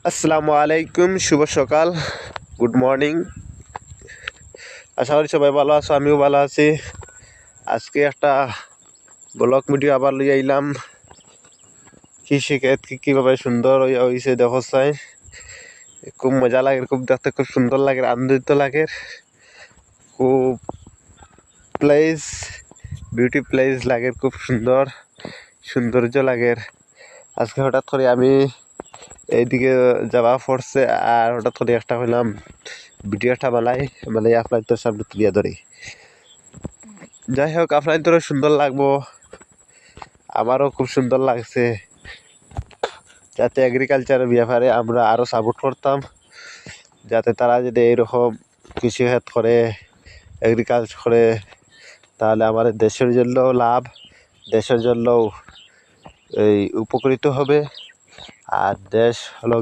আসসালামু আলাইকুম, শুভ সকাল, গুড মর্নিং। আশা করি সবাই ভালো আছো, আমিও ভালো আছি। আজকে একটা ব্লগ ভিডিও আবার লইয়া আইলাম। কৃষিক্ষেত কীভাবে সুন্দর হয়েছে দেখো চাই, খুব মজা লাগে, খুব দেখতে খুব সুন্দর লাগে, আনন্দিত লাগে, খুব প্লেস বিউটি প্লেস লাগে, খুব সুন্দর সৌন্দর্য লাগে। আজকে হঠাৎ করে আমি এইদিকে যাওয়া পড়ছে, আর হঠাৎ করে একটা হইলাম ভিডিওটা বানাই আপনার তোর সামনে তুলিয়া ধরি। যাই হোক, আপনার তোর সুন্দর লাগবো, আমারও খুব সুন্দর লাগছে। যাতে এগ্রিকালচারের ব্যাপারে আমরা আরও সাপোর্ট করতাম, যাতে তারা যদি এইরকম কৃষিক্ষেত করে, এগ্রিকালচার করে, তাহলে আমাদের দেশের জন্যও লাভ, দেশের জন্যও এই উপকৃত হবে। আর দেশ হলো